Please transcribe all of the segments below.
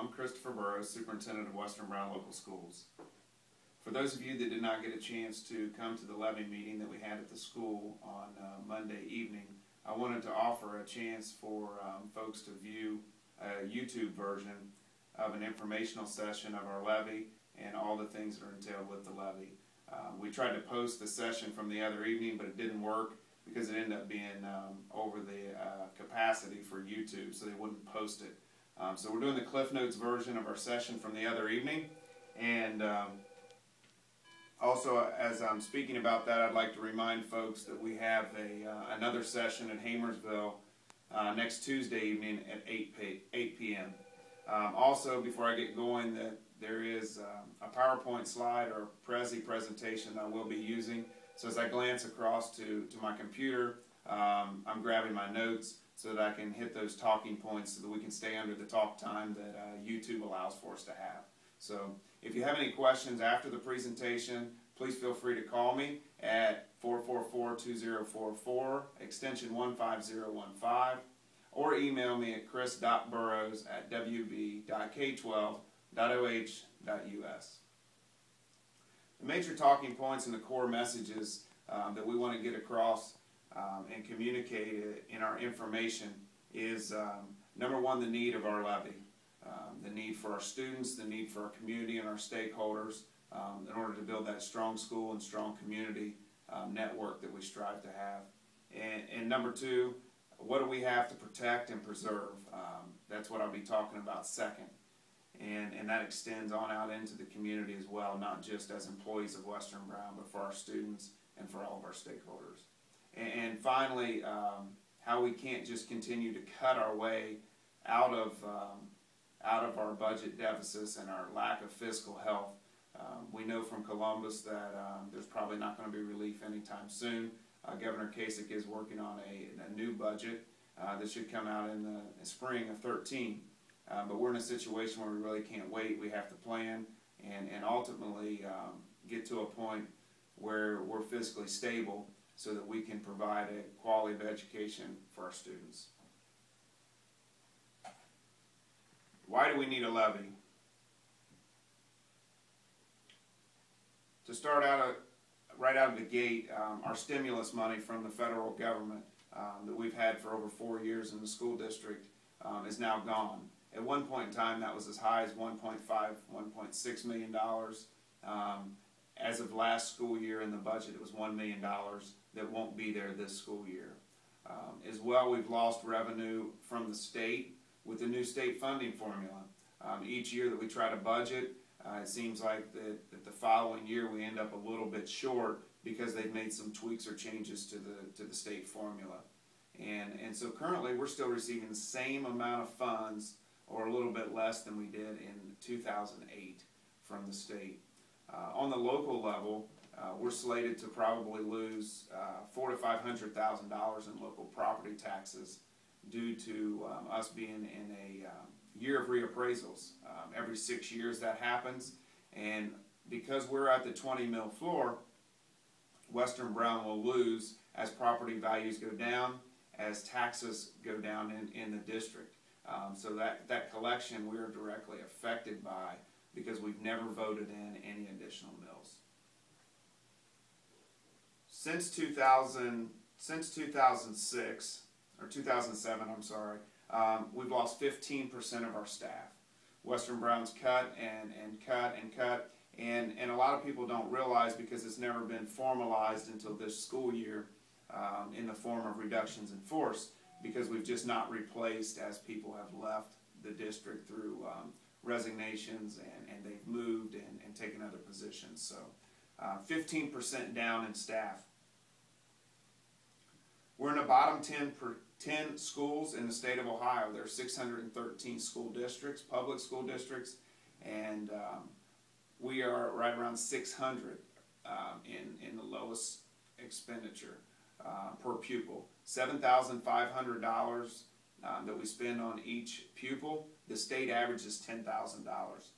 I'm Christopher Burrows, Superintendent of Western Brown Local Schools. For those of you that did not get a chance to come to the Levy meeting that we had at the school on Monday evening, I wanted to offer a chance for folks to view a YouTube version of an informational session of our levy and all the things that are entailed with the levy. We tried to post the session from the other evening, but it didn't work because it ended up being over the capacity for YouTube, so they wouldn't post it. So we're doing the Cliff Notes version of our session from the other evening, and also as I'm speaking about that, I'd like to remind folks that we have another session at Hamersville next Tuesday evening at 8 p.m. Also, before I get going, that there is a PowerPoint slide or Prezi presentation that I will be using. So as I glance across to my computer, I'm grabbing my notes so that I can hit those talking points so that we can stay under the talk time that YouTube allows for us to have. So if you have any questions after the presentation, please feel free to call me at 444-2044, extension 15015, or email me at chris.burrows@wb.k12.oh.us. The major talking points and the core messages that we want to get across and communicate in our information is, number one, the need of our levy, the need for our students, the need for our community and our stakeholders in order to build that strong school and strong community network that we strive to have. And number two, what do we have to protect and preserve? That's what I'll be talking about second. And that extends on out into the community as well, not just as employees of Western Brown, but for our students and for all of our stakeholders. And finally, how we can't just continue to cut our way out of our budget deficits and our lack of fiscal health. We know from Columbus that there's probably not going to be relief anytime soon. Governor Kasich is working on a new budget that should come out in the spring of 2013. But we're in a situation where we really can't wait. We have to plan and ultimately get to a point where we're fiscally stable so that we can provide a quality of education for our students. Why do we need a levy? To start out, right out of the gate, our stimulus money from the federal government that we've had for over 4 years in the school district is now gone. At one point in time, that was as high as $1.6 million. As of last school year in the budget, it was $1 million that won't be there this school year. As well, we've lost revenue from the state with the new state funding formula. Each year that we try to budget, it seems like that the following year we end up a little bit short because they've made some tweaks or changes to the state formula. And so currently we're still receiving the same amount of funds or a little bit less than we did in 2008 from the state. On the local level, we're slated to probably lose $400,000 to $500,000 in local property taxes due to us being in a year of reappraisals. Every 6 years that happens, and because we're at the 20 mil floor, Western Brown will lose as property values go down, as taxes go down in the district. So that collection we are directly affected by because we've never voted in any additional mills. Since 2006, or 2007, I'm sorry, we've lost 15% of our staff. Western Brown's cut and cut and cut, and a lot of people don't realize because it's never been formalized until this school year in the form of reductions in force, because we've just not replaced as people have left the district through resignations and they've moved and taken other positions. So 15% down in staff. We're in the bottom 10 schools in the state of Ohio. There are 613 school districts, public school districts, and we are right around 600 in the lowest expenditure per pupil. $7,500 that we spend on each pupil. The state average is $10,000.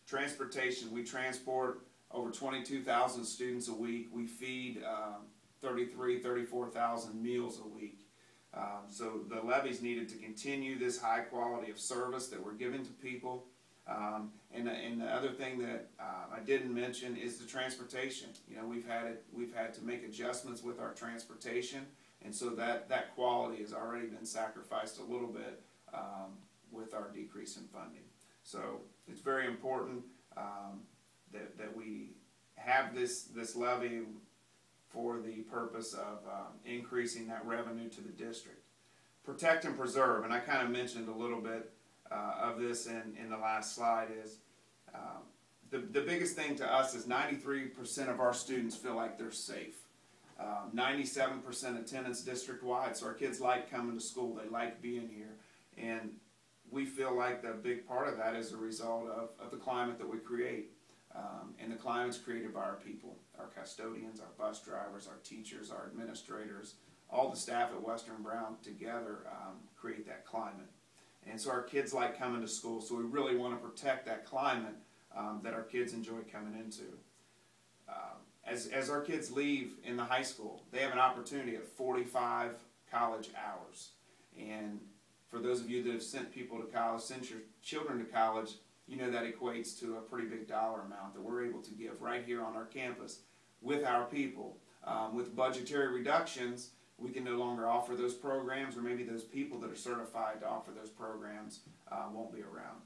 Transportation, we transport over 22,000 students a week. We feed 33,000, 34,000 meals a week. So the levies needed to continue this high quality of service that we're giving to people. And the other thing that I didn't mention is the transportation. You know, we've had to make adjustments with our transportation, and so that quality has already been sacrificed a little bit with our decrease in funding. So it's very important that we have this levy for the purpose of increasing that revenue to the district. Protect and preserve, and I kind of mentioned a little bit of this in the last slide, is the biggest thing to us is 93% of our students feel like they're safe. 97% attendance district-wide, so our kids like coming to school, they like being here, and we feel like the big part of that is a result of the climate that we create. And the climate's created by our people, our custodians, our bus drivers, our teachers, our administrators, all the staff at Western Brown together create that climate. And so our kids like coming to school, so we really want to protect that climate that our kids enjoy coming into. As our kids leave in the high school, they have an opportunity at 45 college hours. And for those of you that have sent people to college, sent your children to college, you know that equates to a pretty big dollar amount that we're able to give right here on our campus with our people. With budgetary reductions, we can no longer offer those programs, or maybe those people that are certified to offer those programs won't be around.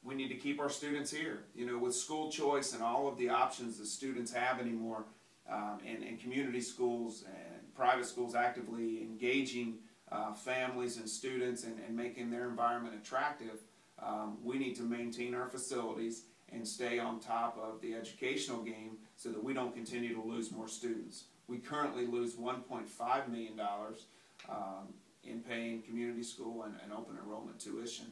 We need to keep our students here. You know, with school choice and all of the options that students have anymore, and community schools and private schools actively engaging families and students and making their environment attractive, we need to maintain our facilities and stay on top of the educational game so that we don't continue to lose more students. We currently lose $1.5 million in paying community school and open enrollment tuition.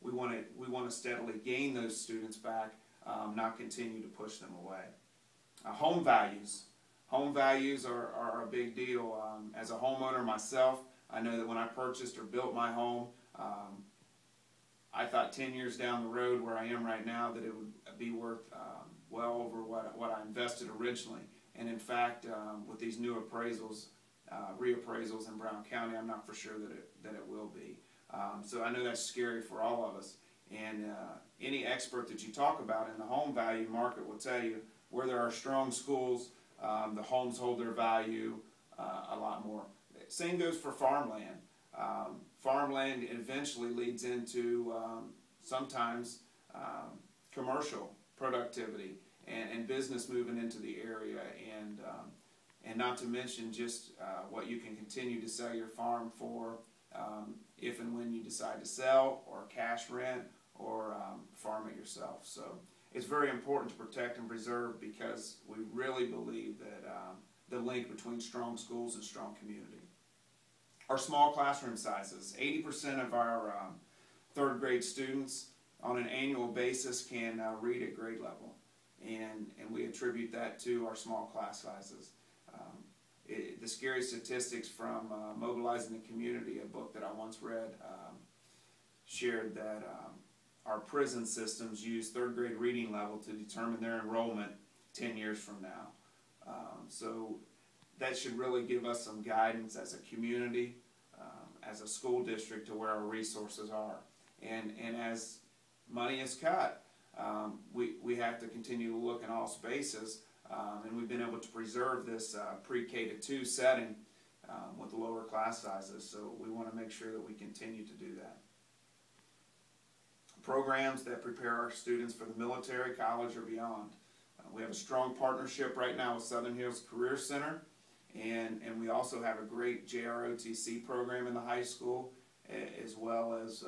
We want to steadily gain those students back, not continue to push them away. Home values. Home values are a big deal. As a homeowner myself, I know that when I purchased or built my home, I thought 10 years down the road where I am right now that it would be worth well over what I invested originally. And in fact, with these new appraisals, reappraisals in Brown County, I'm not for sure that it will be. So I know that's scary for all of us. And any expert that you talk about in the home value market will tell you where there are strong schools, the homes hold their value a lot more. Same goes for farmland. Farmland eventually leads into sometimes commercial productivity and business moving into the area, and not to mention just what you can continue to sell your farm for if and when you decide to sell, or cash rent, or farm it yourself. So it's very important to protect and preserve, because we really believe that the link between strong schools and strong community. Our small classroom sizes. 80% of our third grade students on an annual basis can read at grade level, and we attribute that to our small class sizes. The scary statistics from Mobilizing the Community, a book that I once read, shared that our prison systems use third grade reading level to determine their enrollment 10 years from now. So that should really give us some guidance as a community, as a school district, to where our resources are. And as money is cut, we have to continue to look in all spaces, and we've been able to preserve this pre-K to 2 setting with lower class sizes, so we want to make sure that we continue to do that. Programs that prepare our students for the military, college, or beyond. We have a strong partnership right now with Southern Hills Career Center, and we also have a great JROTC program in the high school, as well as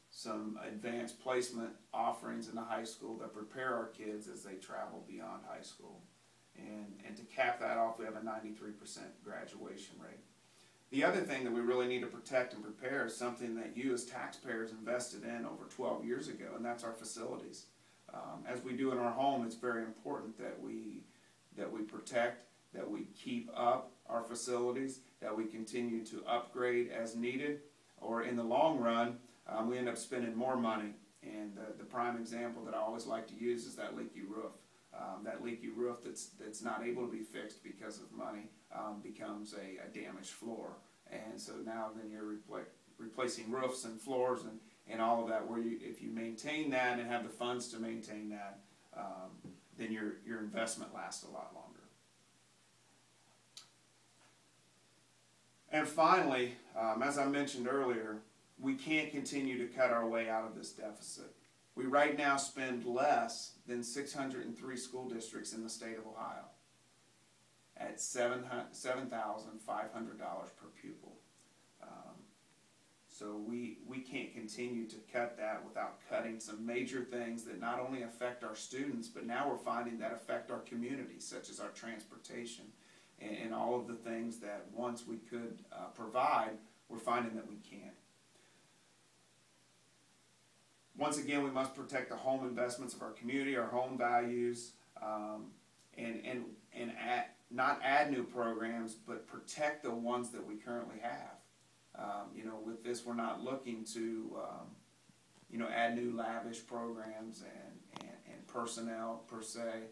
some advanced placement offerings in the high school that prepare our kids as they travel beyond high school. And to cap that off, we have a 93% graduation rate. The other thing that we really need to protect and prepare is something that you as taxpayers invested in over 12 years ago, and that's our facilities. As we do in our home, it's very important that we protect, that we keep up our facilities, that we continue to upgrade as needed, or in the long run, we end up spending more money. And the prime example that I always like to use is that leaky roof. that leaky roof that's not able to be fixed because of money becomes a damaged floor. And so now then you're replacing roofs and floors and all of that, where if you maintain that and have the funds to maintain that, then your investment lasts a lot longer. And finally, as I mentioned earlier, we can't continue to cut our way out of this deficit. We right now spend less than 603 school districts in the state of Ohio at $7,500 per pupil. So we can't continue to cut that without cutting some major things that not only affect our students, but now we're finding that affect our communities, such as our transportation and all of the things that once we could provide, we're finding that we can't. Once again, we must protect the home investments of our community, our home values, and not add new programs, but protect the ones that we currently have. With this, we're not looking to, add new lavish programs and personnel per se,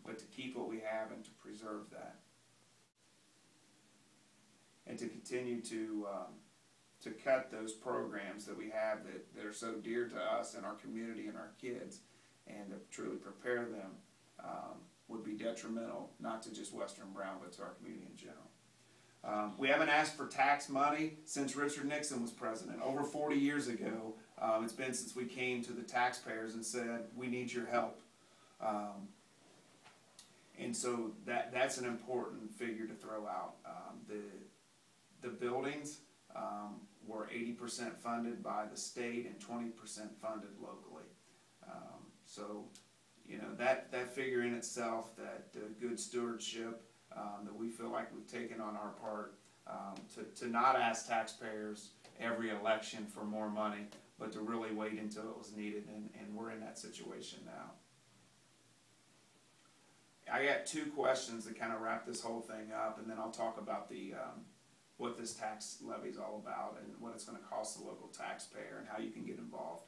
but to keep what we have and to preserve that. And to continue to cut those programs that we have that are so dear to us and our community and our kids, and to truly prepare them would be detrimental, not to just Western Brown, but to our community in general. We haven't asked for tax money since Richard Nixon was president. Over 40 years ago, it's been since we came to the taxpayers and said, we need your help. And so that's an important figure to throw out. The buildings were 80% funded by the state and 20% funded locally. So, that figure in itself, that good stewardship that we feel like we've taken on our part, to not ask taxpayers every election for more money, but to really wait until it was needed, and we're in that situation now. I got two questions that kind of wrap this whole thing up, and then I'll talk about what this tax levy is all about and what it's going to cost the local taxpayer and how you can get involved.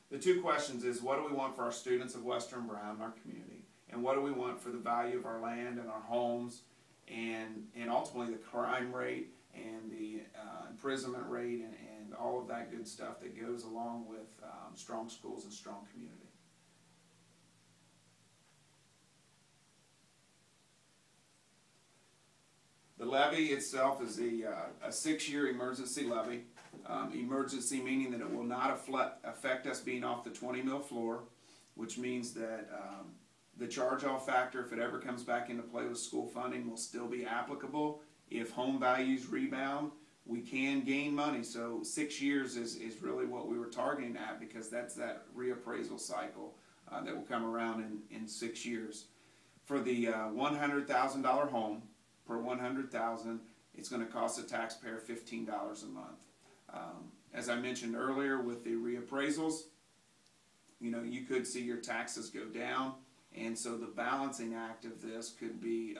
The two questions is, what do we want for our students of Western Brown, our community, and what do we want for the value of our land and our homes, and ultimately the crime rate and the imprisonment rate and all of that good stuff that goes along with strong schools and strong community. The levy itself is a 6-year emergency levy. Emergency meaning that it will not affect us being off the 20 mil floor, which means that the charge-off factor, if it ever comes back into play with school funding, will still be applicable. If home values rebound, we can gain money. So 6 years is really what we were targeting at, because that's that reappraisal cycle that will come around in 6 years. For the $100,000 home, per $100,000, it's going to cost the taxpayer $15 a month. As I mentioned earlier, with the reappraisals, you could see your taxes go down, and so the balancing act of this could be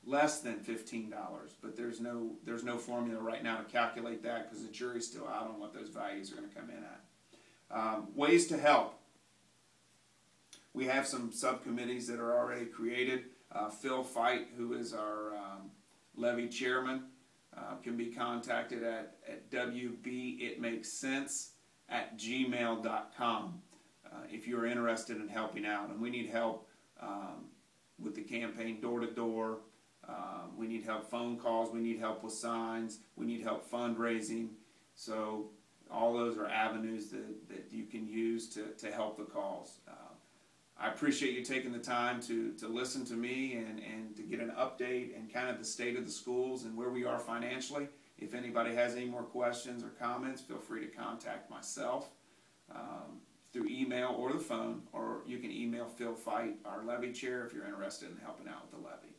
less than $15. But there's no formula right now to calculate that, because the jury's still out on what those values are going to come in at. Ways to help. We have some subcommittees that are already created. Phil Fight, who is our Levy chairman, can be contacted at wbitmakesense@gmail.com if you're interested in helping out. And we need help with the campaign door to door. We need help phone calls. We need help with signs. We need help fundraising. So all those are avenues that you can use to help the cause. I appreciate you taking the time to listen to me and to get an update and kind of the state of the schools and where we are financially. If anybody has any more questions or comments, feel free to contact myself through email or the phone, or you can email Phil Fight, our levy chair, if you're interested in helping out with the levy.